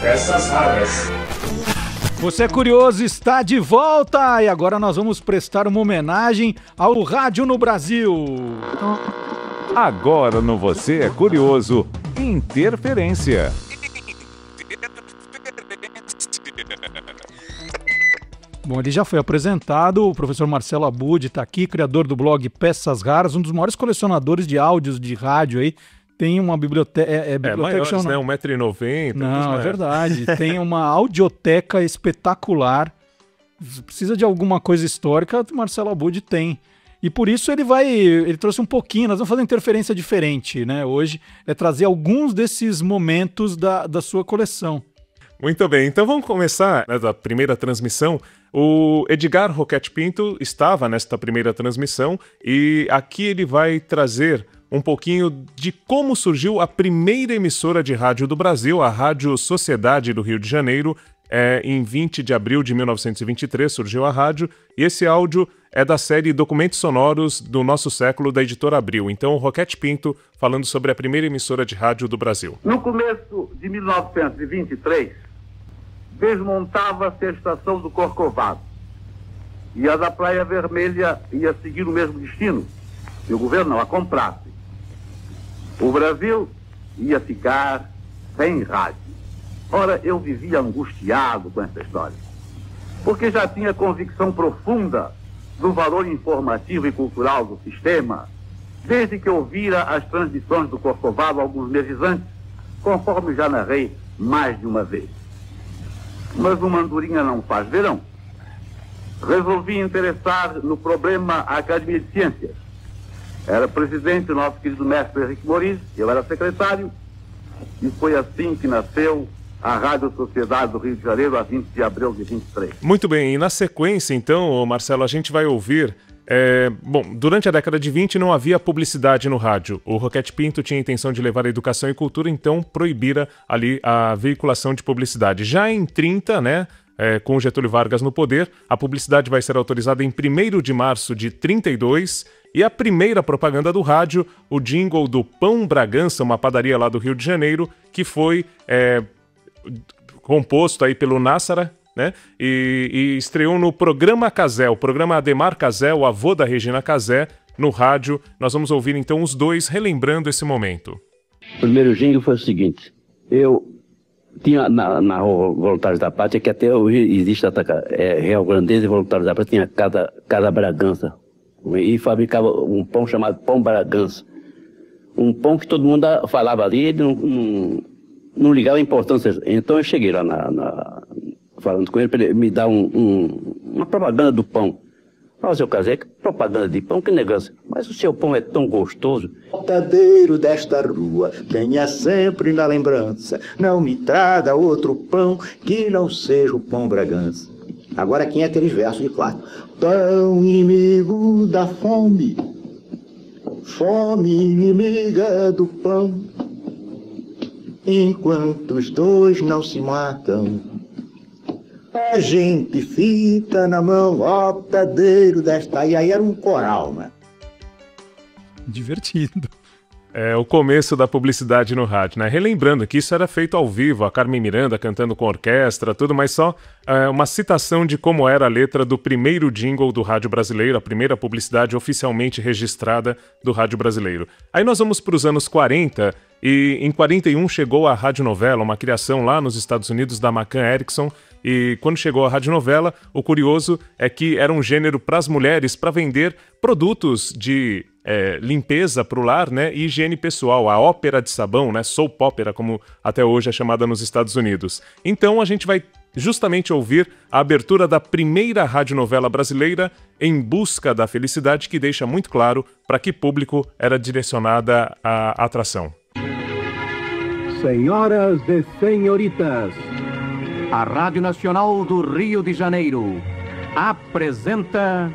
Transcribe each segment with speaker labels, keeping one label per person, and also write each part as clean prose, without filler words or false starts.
Speaker 1: Peças Raras.
Speaker 2: Você é curioso, está de volta! E agora nós vamos prestar uma homenagem ao rádio no Brasil.
Speaker 3: Agora no Você é Curioso, Interferência.
Speaker 2: Bom, ele já foi apresentado, o professor Marcelo Abud está aqui, criador do blog Peças Raras, um dos maiores colecionadores de áudios de rádio aí. Tem uma biblioteca...
Speaker 4: maiores, né? 1,90 m.
Speaker 2: Não, é verdade. Tem uma audioteca espetacular. Precisa de alguma coisa histórica, o Marcelo Abud tem. E por isso ele trouxe um pouquinho, nós vamos fazer uma interferência diferente, né? Hoje é trazer alguns desses momentos da sua coleção.
Speaker 4: Muito bem, então vamos começar, né, da primeira transmissão. O Edgar Roquete Pinto estava nesta primeira transmissão e aqui ele vai trazer um pouquinho de como surgiu a primeira emissora de rádio do Brasil, a Rádio Sociedade do Rio de Janeiro. Em 20 de abril de 1923 surgiu a rádio, e esse áudio é da série Documentos Sonoros do Nosso Século, da Editora Abril. Então, o Roquete Pinto falando sobre a primeira emissora de rádio do Brasil.
Speaker 5: No começo de 1923, desmontava-se a estação do Corcovado, e a da Praia Vermelha ia seguir o mesmo destino, e o governo não a comprasse. O Brasil ia ficar sem rádio. Ora, eu vivia angustiado com essa história, porque já tinha convicção profunda do valor informativo e cultural do sistema, desde que ouvira as transmissões do Corcovado alguns meses antes, conforme já narrei mais de uma vez. Mas uma andorinha não faz verão. Resolvi interessar no problema a Academia de Ciências. Era presidente o nosso querido mestre Henrique Moriz, eu era secretário, e foi assim que nasceu a Rádio Sociedade do Rio de Janeiro, a 20 de abril de 23.
Speaker 4: Muito bem, e na sequência, então, Marcelo, a gente vai ouvir... durante a década de 20 não havia publicidade no rádio. O Roquete Pinto tinha a intenção de levar a educação e cultura, então proibira ali a veiculação de publicidade. Já em 30, né, com Getúlio Vargas no poder, a publicidade vai ser autorizada em 1º de março de 32, e a primeira propaganda do rádio, o jingle do Pão Bragança, uma padaria lá do Rio de Janeiro, que foi composto aí pelo Nassara, né? E estreou no programa Casé, o programa Ademar Casé, o avô da Regina Casé, no rádio. Nós vamos ouvir então os dois relembrando esse momento.
Speaker 6: O primeiro jingle foi o seguinte: eu tinha na rua Voluntários da Pátria, que até hoje existe Real Grandeza e Voluntários da Pátria, tinha Casa Bragança, e fabricava um pão chamado Pão Bragança. Um pão que todo mundo falava ali, ele não ligava a importância. Então eu cheguei lá falando com ele para ele me dar uma propaganda do pão. Ó, seu Casé, que propaganda de pão, que negócio. Mas o seu pão é tão gostoso.
Speaker 7: Portadeiro desta rua, tenha sempre na lembrança, não me traga outro pão que não seja o Pão Bragança. Agora aqui é aqueles versos de Plato. Tão inimigo da fome, fome inimiga do pão, enquanto os dois não se matam, a gente fica na mão, ó, portadeiro desta... E aí era um coral, né?
Speaker 2: Divertido.
Speaker 4: É o começo da publicidade no rádio, né? Relembrando que isso era feito ao vivo, a Carmen Miranda cantando com orquestra, tudo, mas só uma citação de como era a letra do primeiro jingle do rádio brasileiro, a primeira publicidade oficialmente registrada do rádio brasileiro. Aí nós vamos para os anos 40, e em 41 chegou a radionovela, uma criação lá nos Estados Unidos da McCann Erickson, e quando chegou a radionovela, o curioso é que era um gênero para as mulheres para vender produtos de limpeza para o lar, né, e higiene pessoal, a ópera de sabão, né, soap opera, como até hoje é chamada nos Estados Unidos. Então a gente vai justamente ouvir a abertura da primeira radionovela brasileira, Em Busca da Felicidade, que deixa muito claro para que público era direcionada a atração.
Speaker 8: Senhoras e senhoritas, a Rádio Nacional do Rio de Janeiro apresenta...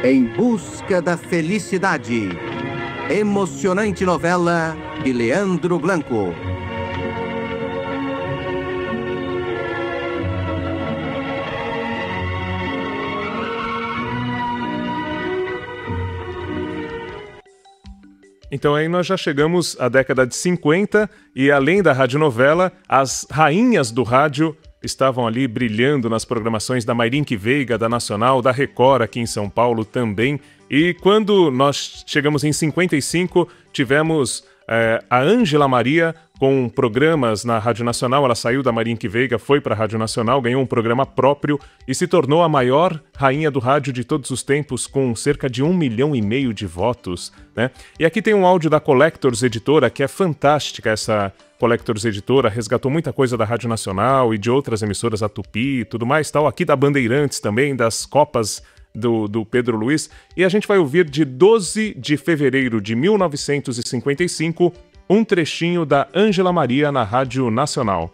Speaker 8: Em Busca da Felicidade, emocionante novela de Leandro Blanco.
Speaker 4: Então aí nós já chegamos à década de 50 e além da radionovela, as rainhas do rádio estavam ali brilhando nas programações da Mayrinque Veiga, da Nacional, da Record aqui em São Paulo também. E quando nós chegamos em 55, tivemos a Ângela Maria com programas na Rádio Nacional. Ela saiu da Mayrinque Veiga, foi para a Rádio Nacional, ganhou um programa próprio e se tornou a maior rainha do rádio de todos os tempos, com cerca de 1,5 milhão de votos, né? E aqui tem um áudio da Collectors Editora, que é fantástica. Essa Collectors Editora resgatou muita coisa da Rádio Nacional e de outras emissoras, a Tupi e tudo mais, tal. Aqui da Bandeirantes também, das Copas do Pedro Luiz, e a gente vai ouvir de 12 de fevereiro de 1955 um trechinho da Ângela Maria na Rádio Nacional.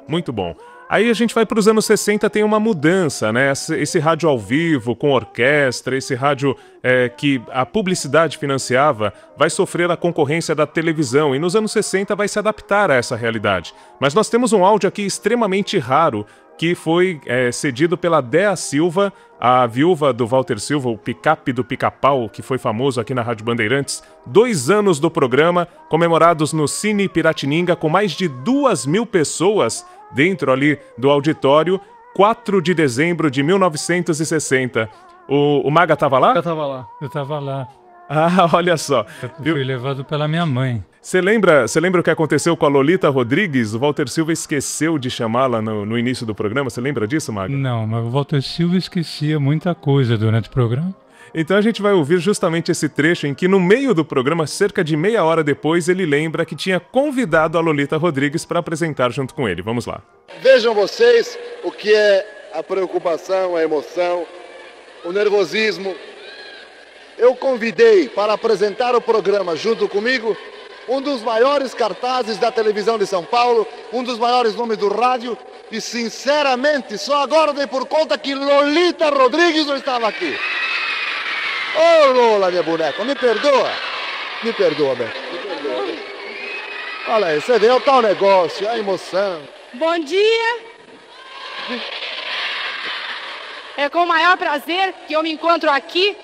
Speaker 4: Muito bom. Aí a gente vai para os anos 60, tem uma mudança, né? Esse rádio ao vivo, com orquestra, esse rádio que a publicidade financiava, vai sofrer a concorrência da televisão e nos anos 60 vai se adaptar a essa realidade. Mas nós temos um áudio aqui extremamente raro, que foi cedido pela Déa Silva, a viúva do Walter Silva, o picape do Pica-Pau, que foi famoso aqui na Rádio Bandeirantes. 2 anos do programa, comemorados no Cine Piratininga, com mais de 2.000 pessoas dentro ali do auditório, 4 de dezembro de 1960. O Maga estava lá?
Speaker 2: Eu tava lá.
Speaker 1: Eu tava lá.
Speaker 4: Ah, olha só.
Speaker 1: Eu fui levado pela minha mãe.
Speaker 4: Você lembra o que aconteceu com a Lolita Rodrigues? O Walter Silva esqueceu de chamá-la no início do programa. Você lembra disso, Maga?
Speaker 1: Não, mas o Walter Silva esquecia muita coisa durante o programa.
Speaker 4: Então a gente vai ouvir justamente esse trecho em que no meio do programa, cerca de meia hora depois, ele lembra que tinha convidado a Lolita Rodrigues para apresentar junto com ele. Vamos lá.
Speaker 9: Vejam vocês o que é a preocupação, a emoção, o nervosismo. Eu convidei para apresentar o programa junto comigo um dos maiores cartazes da televisão de São Paulo, um dos maiores nomes do rádio, e sinceramente só agora dei por conta que Lolita Rodrigues não estava aqui. Ô Lola, minha boneca, me perdoa. Me perdoa, Beto. Olha aí, você vê o tal negócio, a emoção.
Speaker 10: Bom dia. É com o maior prazer que eu me encontro aqui.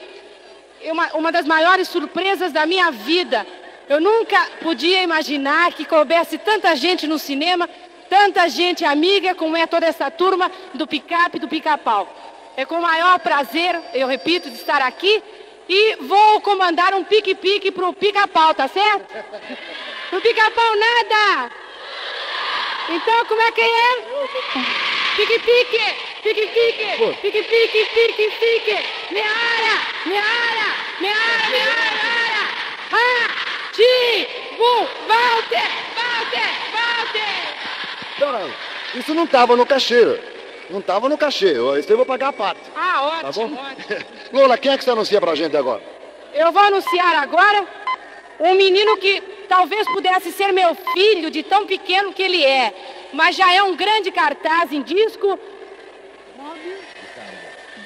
Speaker 10: Uma das maiores surpresas da minha vida. Eu nunca podia imaginar que coubesse tanta gente no cinema, tanta gente amiga, como é toda essa turma do Picape, do Pica-Pau. É com o maior prazer, eu repito, de estar aqui e vou comandar um pique-pique pro Pica-Pau, tá certo? Pro Pica-Pau nada! Então, como é que é? Pique-pique! Pique-pique! Pique-pique! Pique-pique! Meara! Meara! Meara! Meara! Ah! Tibu! Walter! Walter! Walter!
Speaker 9: Não, isso não estava no cachê. Não estava no cachê. Isso eu vou pagar a parte.
Speaker 10: Ah, ótimo,
Speaker 9: tá bom?
Speaker 10: ótimo.
Speaker 9: Lola, quem é que você anuncia pra gente agora?
Speaker 10: Eu vou anunciar agora um menino que talvez pudesse ser meu filho, de tão pequeno que ele é, mas já é um grande cartaz em disco.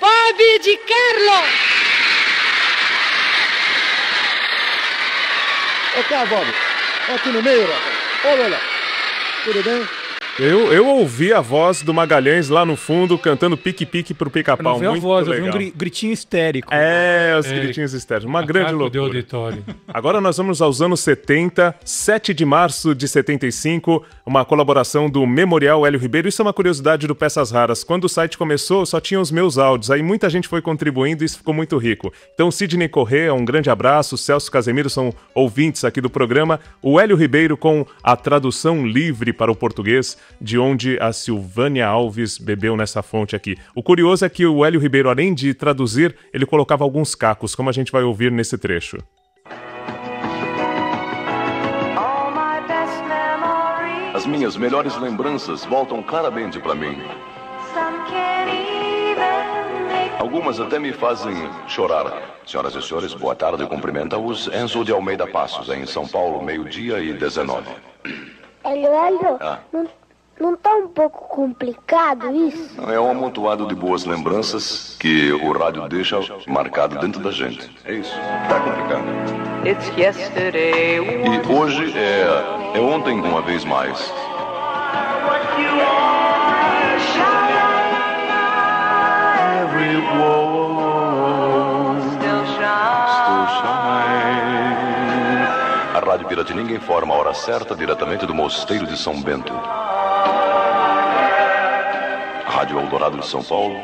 Speaker 10: Bob de Carlo!
Speaker 9: Ô, cá, Bob. Aqui no meio, rapaz. Ô, Lola. Tudo bem?
Speaker 4: Eu ouvi a voz do Magalhães lá no fundo cantando pique-pique pro Pica-Pau.
Speaker 2: Eu não vi
Speaker 4: muito
Speaker 2: a voz,
Speaker 4: legal.
Speaker 2: eu vi um gritinho histérico.
Speaker 4: Os gritinhos histéricos. Uma
Speaker 1: A
Speaker 4: grande
Speaker 1: cargo de
Speaker 4: loucura.
Speaker 1: auditório.
Speaker 4: Agora nós vamos aos anos 70, 7 de março de 75. uma colaboração do Memorial Hélio Ribeiro. Isso é uma curiosidade do Peças Raras. Quando o site começou, só tinha os meus áudios. Aí muita gente foi contribuindo e isso ficou muito rico. Então, Sidney Corrêa, um grande abraço. Celso Casemiro são ouvintes aqui do programa. O Hélio Ribeiro com a tradução livre para o português, de onde a Silvânia Alves bebeu nessa fonte aqui. O curioso é que o Hélio Ribeiro, além de traduzir, ele colocava alguns cacos, como a gente vai ouvir nesse trecho.
Speaker 11: As minhas melhores lembranças voltam claramente para mim. Algumas até me fazem chorar. Senhoras e senhores, boa tarde. Cumprimenta-os Enzo de Almeida Passos, em São Paulo, 12:19.
Speaker 12: Hélio, não tá um pouco complicado isso?
Speaker 11: É um amontoado de boas lembranças que o rádio deixa marcado dentro da gente. É isso. Tá complicado. E hoje é ontem uma vez mais. Every wall still shine. A Rádio Piratininga informa a hora certa diretamente do Mosteiro de São Bento. Rádio Eldorado de São Paulo.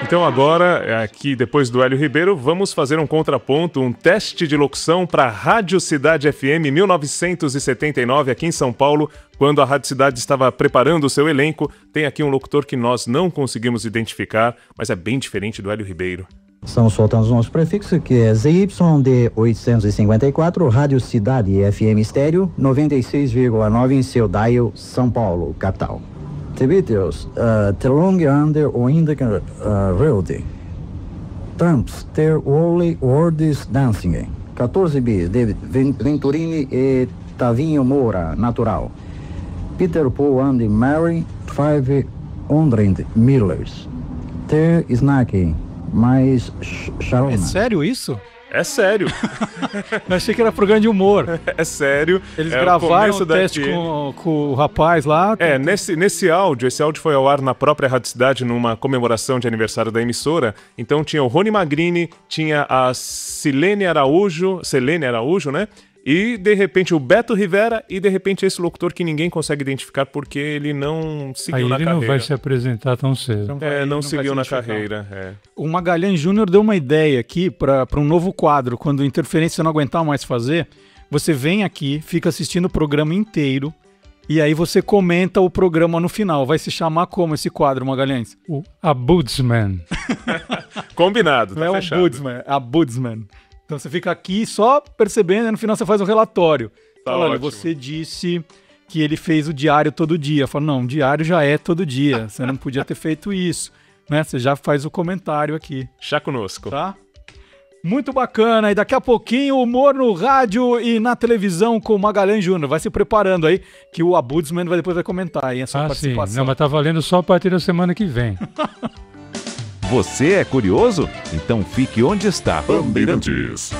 Speaker 4: Então agora, aqui depois do Hélio Ribeiro, vamos fazer um contraponto, um teste de locução para a Rádio Cidade FM 1979, aqui em São Paulo, quando a Rádio Cidade estava preparando o seu elenco. Tem aqui um locutor que nós não conseguimos identificar, mas é bem diferente do Hélio Ribeiro.
Speaker 13: São soltando os nossos prefixos, que é ZYD 854, Rádio Cidade FM Estéreo, 96,9 em seu dial, São Paulo, capital. The Beatles, The Long Under o Indica Road. Tramps, The Holy World Dancing. 14 bis, de Venturini e Tavinho Moura, natural. Peter Paul and Mary, 500 Millers. The Snack, mais Sharona.
Speaker 2: É sério isso?
Speaker 4: É sério.
Speaker 2: Eu achei que era programa de humor.
Speaker 4: É sério.
Speaker 2: Eles gravaram o teste com o rapaz lá.
Speaker 4: Nesse áudio, esse áudio foi ao ar na própria Rádio Cidade, numa comemoração de aniversário da emissora. Então tinha o Rony Magrini, tinha a Selene Araújo, né? E, de repente, o Beto Rivera e, de repente, esse locutor que ninguém consegue identificar porque ele não seguiu na carreira.
Speaker 1: Ele não vai se apresentar tão cedo.
Speaker 4: Não seguiu na carreira.
Speaker 2: O Magalhães Júnior deu uma ideia aqui para um novo quadro. Quando Interferência não aguentar mais fazer, você vem aqui, fica assistindo o programa inteiro e aí você comenta o programa no final. Vai se chamar como esse quadro, Magalhães?
Speaker 1: O Abudsman.
Speaker 4: Combinado, tá fechado.
Speaker 2: É o Abudsman, Abudsman. Então você fica aqui só percebendo e no final você faz um relatório.
Speaker 4: Tá,
Speaker 2: olha, você disse que ele fez o diário todo dia. Eu falo, não, o diário já é todo dia. Você não podia ter feito isso. Né? Você já faz o comentário aqui.
Speaker 4: Chá conosco.
Speaker 2: Tá? Muito bacana. E daqui a pouquinho, humor no rádio e na televisão com o Magalhães Júnior. Vai se preparando aí, que o Abudsman depois vai comentar aí a sua participação.
Speaker 1: Sim. Não, mas tá valendo só a partir da semana que vem.
Speaker 3: Você é curioso? Então fique onde está.
Speaker 4: Bandeirantes.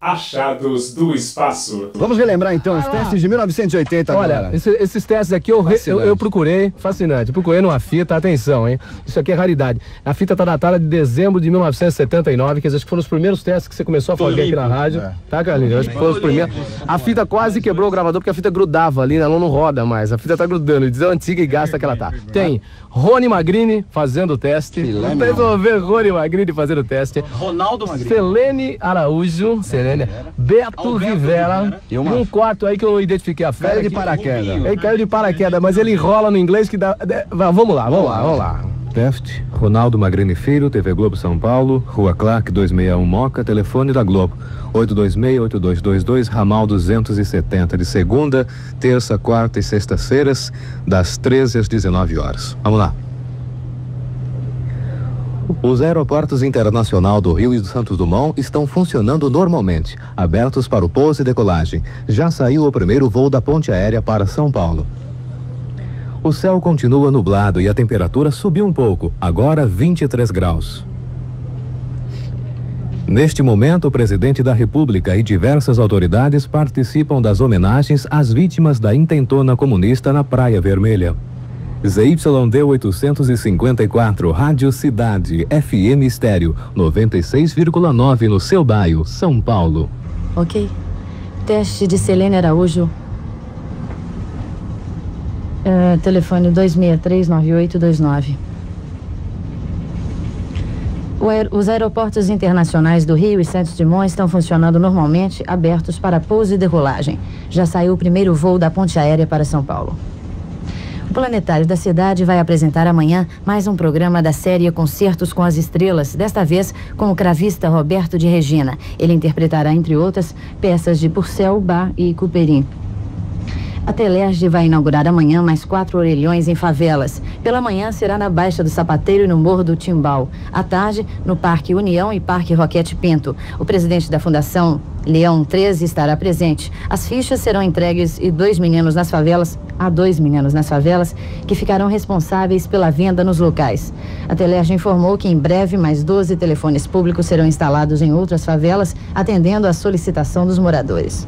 Speaker 4: Achados do espaço.
Speaker 14: Vamos relembrar então os testes de 1980.
Speaker 15: Olha, esses testes aqui eu procurei, fascinante. Eu procurei numa fita, atenção, hein? Isso aqui é raridade. A fita tá datada de dezembro de 1979, que acho que foram os primeiros testes que você começou a fazer aqui na rádio. Tá, Carlinhos? Acho que foram os primeiros. A fita quase quebrou o gravador porque a fita grudava ali, ela não roda mais. A fita tá grudando, de tão antiga e gasta que ela tá. Tem Rony Magrini fazendo o teste. Vocês vão ver Rony Magrini fazendo o teste.
Speaker 14: Ronaldo Magrini.
Speaker 15: Selene Araújo. Beto Rivera. E um quarto aí que eu não identifiquei a fera.
Speaker 14: Caiu de paraquedas.
Speaker 15: Ele caiu de paraquedas, mas ele enrola no inglês que dá... Vamos lá.
Speaker 16: Teste, Ronaldo Magrini Filho, TV Globo São Paulo, Rua Clark 261 Moca, telefone da Globo, 826-8222, ramal 270, de segunda, terça, quarta e sextas-feiras, das 13 às 19 horas. Vamos lá. Os aeroportos Internacional do Rio e do Santos Dumont estão funcionando normalmente, abertos para o pouso e decolagem. Já saiu o primeiro voo da ponte aérea para São Paulo. O céu continua nublado e a temperatura subiu um pouco, agora 23 graus. Neste momento, o presidente da República e diversas autoridades participam das homenagens às vítimas da intentona comunista na Praia Vermelha. ZYD 854, Rádio Cidade, FM Estéreo, 96,9 no seu bairro, São Paulo.
Speaker 17: ok? Teste de Selene Araújo. Telefone 263-9829. Os aeroportos internacionais do Rio e Santos Dumont estão funcionando normalmente, abertos para pouso e decolagem. Já saiu o primeiro voo da ponte aérea para São Paulo. O Planetário da Cidade vai apresentar amanhã mais um programa da série Concertos com as Estrelas, desta vez com o cravista Roberto de Regina. Ele interpretará, entre outras, peças de Purcell, Bach e Couperin. A Telerge vai inaugurar amanhã mais 4 orelhões em favelas. Pela manhã será na Baixa do Sapateiro e no Morro do Timbal. À tarde, no Parque União e Parque Roquete Pinto. O presidente da Fundação Leão 13 estará presente. As fichas serão entregues e 2 meninos nas favelas, que ficarão responsáveis pela venda nos locais. A Telerge informou que em breve mais 12 telefones públicos serão instalados em outras favelas, atendendo à solicitação dos moradores.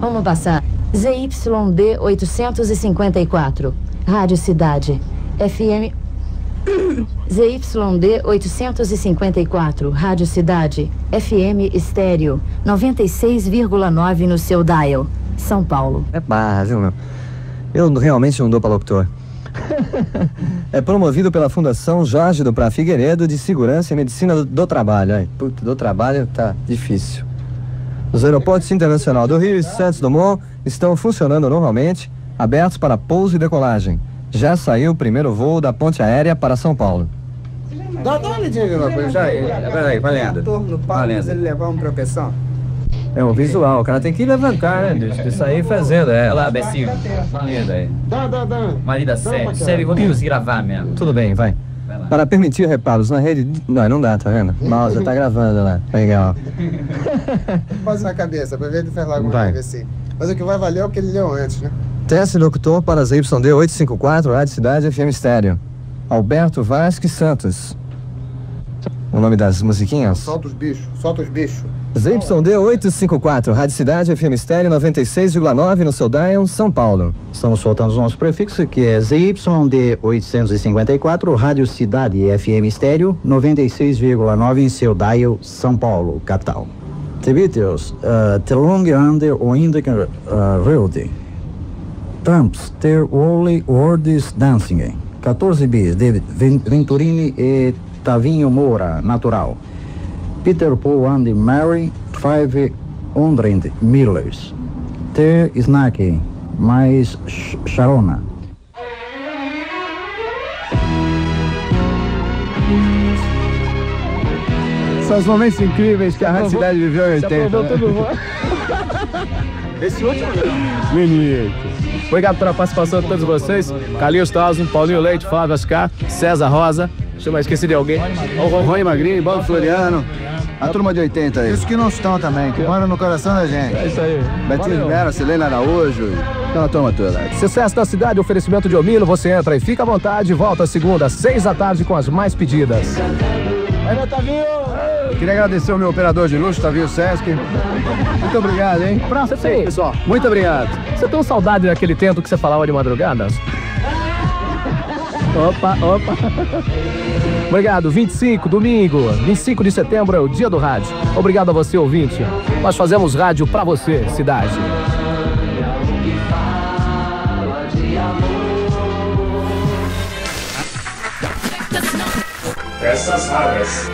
Speaker 17: Vamos passar. ZYD 854, Rádio Cidade, FM... ZYD 854, Rádio Cidade, FM Estéreo, 96,9 no seu dial, São Paulo.
Speaker 14: É barra, viu, meu? Eu realmente não dou para locutor. É promovido pela Fundação Jorge do Prá Figueiredo de Segurança e Medicina do Trabalho. Ai, puta, do trabalho tá difícil. Os aeroportos internacionais do Rio e Santos Dumont estão funcionando normalmente, abertos para pouso e decolagem. Já saiu o primeiro voo da ponte aérea para São Paulo.
Speaker 18: Dá uma olhadinha aqui, uma coisa. Peraí, valendo. No palco, ele levar uma tropeção.
Speaker 14: É o visual, o cara tem que levantar, né? Deixa de sair fazendo,
Speaker 19: Olha lá, Becinho. Lindo aí. Marida sério. Sério, vou conseguir gravar mesmo.
Speaker 14: Tudo bem, vai. Para permitir reparos na rede... Não dá, tá vendo? Mouse já tá gravando lá. Legal.
Speaker 18: Quase na cabeça, pra ver ele faz lá alguma coisa assim. Mas o que vai valer é o que ele leu antes, né?
Speaker 14: Teste locutor para ZYD 854, Rádio Cidade FM Estéreo. Alberto Vasques Santos. O nome das musiquinhas?
Speaker 18: Solta os bichos, solta os bichos.
Speaker 14: ZYD 854, Rádio Cidade FM Estéreo 96,9 no seu dial, São Paulo.
Speaker 13: Estamos soltando o nosso prefixo, que é ZYD 854, Rádio Cidade FM Estéreo 96,9 em seu dial, São Paulo, capital. The Beatles, The Long Under o Indica Road. Tramps, The Only Words Dancing. 14 bis, David Venturini e Tavinho Moura, natural. Peter Paul and Mary, 500 Millers. The Snack, mais Sharona.
Speaker 14: São os momentos incríveis que a Rádio Cidade viveu em 80.
Speaker 15: Esse último não. Menino. Obrigado pela participação de todos vocês. Calil Stausen, Paulinho Leite, Flávio Ascar, César Rosa. Deixa eu mais esquecer de alguém.
Speaker 14: O Rony Magrinho, Bob Floriano. A turma de 80 aí. Os que não estão também, que moram no coração da gente.
Speaker 15: É isso aí.
Speaker 14: Betinho Vera, Silene Araújo. Aquela turma toda.
Speaker 15: Sucesso da cidade, oferecimento de Omilo. Você entra e fica à vontade. Volta segunda, 6 da tarde com as mais pedidas.
Speaker 14: Aí, Tavinho! Queria agradecer ao meu operador de luxo, Tavinho Sesc. Muito obrigado, hein?
Speaker 15: Praça, pessoal.
Speaker 14: Muito obrigado.
Speaker 15: Você tem saudade daquele tempo que você falava de madrugada? Opa. Obrigado, 25, domingo, 25 de setembro é o dia do rádio. Obrigado a você, ouvinte. Nós fazemos rádio pra você, cidade.
Speaker 20: Peças raras.